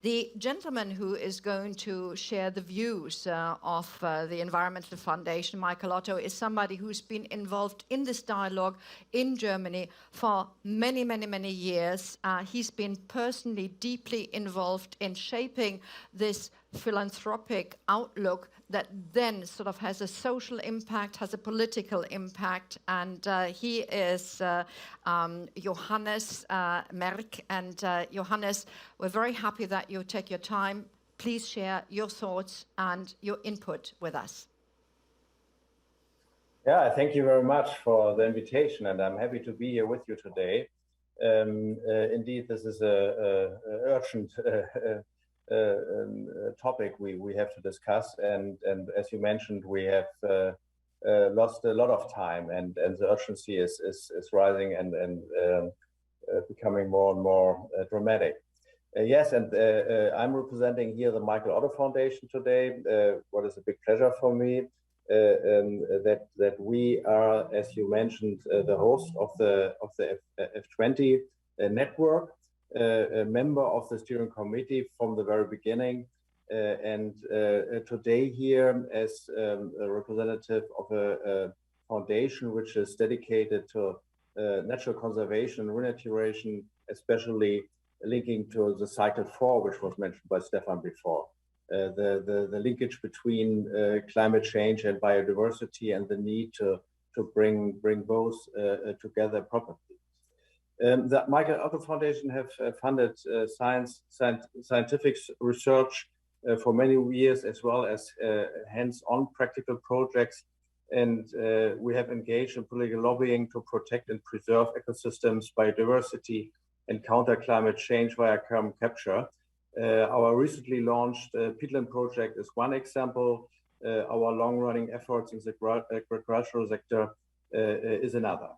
The gentleman who is going to share the views of the Environmental Foundation, Michael Otto, is somebody who's been involved in this dialogue in Germany for many, many, many years. He's been personally deeply involved in shaping this philanthropic outlook that then sort of has a social impact, has a political impact, and he is Johannes Merck. And Johannes, we're very happy that you take your time. Please share your thoughts and your input with us. Yeah, thank you very much for the invitation, and I'm happy to be here with you today. Indeed, this is a urgent topic we have to discuss, and as you mentioned, we have lost a lot of time, and the urgency is rising and becoming more and more dramatic. Yes, and I'm representing here the Michael Otto Foundation today. What is a big pleasure for me that we are, as you mentioned, the host of the F20 network, a member of the steering committee from the very beginning, and today here as a representative of a foundation which is dedicated to natural conservation and renaturation, especially linking to the cycle 4, which was mentioned by Stefan before. The linkage between climate change and biodiversity and the need to bring both together properly. The Michael Otto Foundation have funded scientific research for many years, as well as hands-on practical projects. And we have engaged in political lobbying to protect and preserve ecosystems, biodiversity, and counter climate change via carbon capture. Our recently launched peatland project is one example. Our long-running efforts in the agricultural sector is another.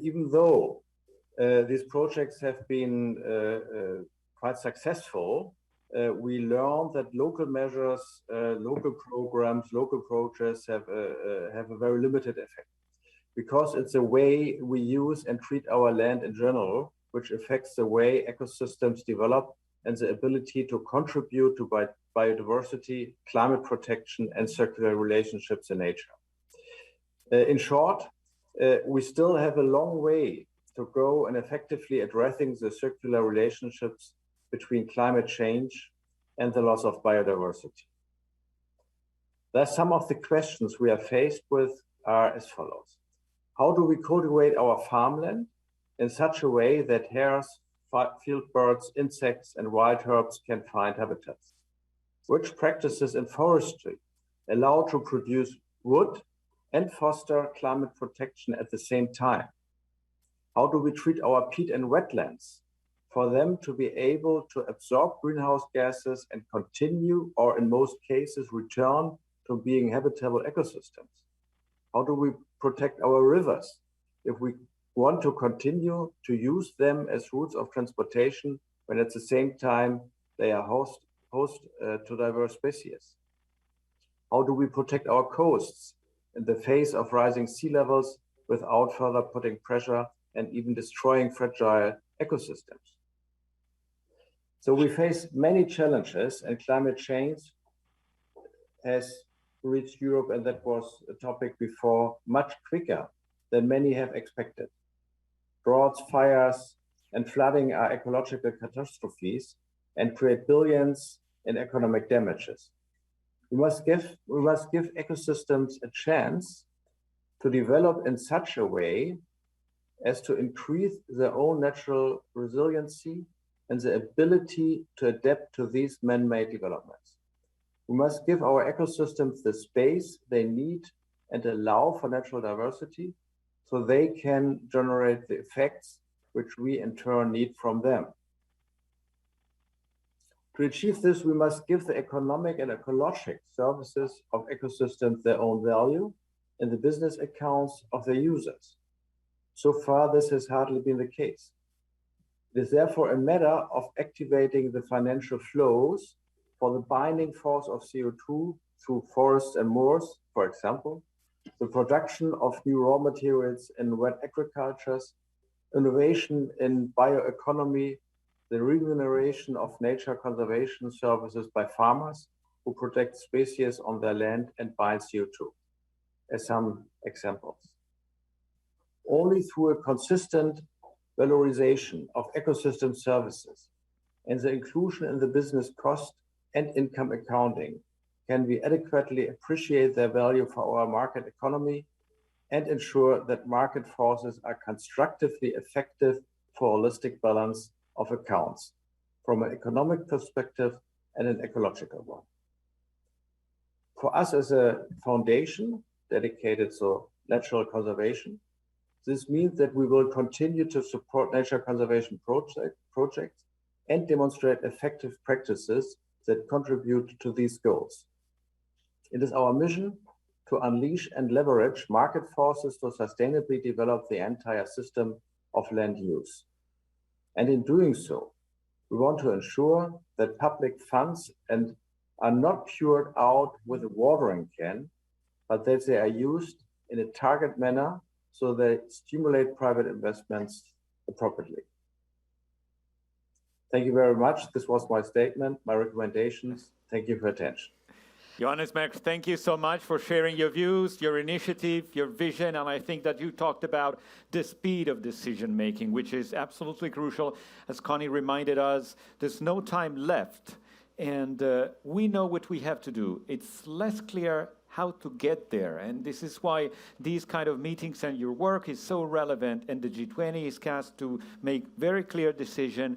Even though these projects have been quite successful, we learned that local measures, local programs, local projects have a very limited effect, because it's a way we use and treat our land in general, which affects the way ecosystems develop and the ability to contribute to biodiversity, climate protection, and circular relationships in nature. In short, we still have a long way to go in effectively addressing the circular relationships between climate change and the loss of biodiversity. Thus, some of the questions we are faced with are as follows. How do we cultivate our farmland in such a way that hares, field birds, insects, and wild herbs can find habitats? Which practices in forestry allow to produce wood and foster climate protection at the same time? How do we treat our peat and wetlands for them to be able to absorb greenhouse gases and continue, or in most cases, return to being habitable ecosystems? How do we protect our rivers if we want to continue to use them as routes of transportation when at the same time they are host to diverse species? How do we protect our coasts in the face of rising sea levels without further putting pressure and even destroying fragile ecosystems? So we face many challenges, and climate change has reached Europe, and that was a topic before, much quicker than many have expected. Droughts, fires, and flooding are ecological catastrophes and create billions in economic damages. We must give ecosystems a chance to develop in such a way as to increase their own natural resiliency and the ability to adapt to these man-made developments. We must give our ecosystems the space they need and allow for natural diversity so they can generate the effects which we in turn need from them. To achieve this, we must give the economic and ecologic services of ecosystems their own value in the business accounts of their users. So far, this has hardly been the case. It is therefore a matter of activating the financial flows for the binding force of CO2 through forests and moors, for example, the production of new raw materials in wet agricultures, innovation in bioeconomy, the remuneration of nature conservation services by farmers who protect species on their land and bind CO2, as some examples. Only through a consistent valorization of ecosystem services and the inclusion in the business cost and income accounting can we adequately appreciate their value for our market economy and ensure that market forces are constructively effective for holistic balance of accounts from an economic perspective and an ecological one. For us as a foundation dedicated to natural conservation, this means that we will continue to support nature conservation projects and demonstrate effective practices that contribute to these goals. It is our mission to unleash and leverage market forces to sustainably develop the entire system of land use. And in doing so, we want to ensure that public funds are not poured out with a watering can, but that they are used in a target manner so they stimulate private investments appropriately. Thank you very much. This was my statement, my recommendations. Thank you for attention. Johannes Merck, thank you so much for sharing your views, your initiative, your vision, and I think that you talked about the speed of decision-making, which is absolutely crucial. As Connie reminded us, there's no time left, and we know what we have to do. It's less clear how to get there, and this is why these kind of meetings and your work is so relevant, and the G20 is cast to make very clear decision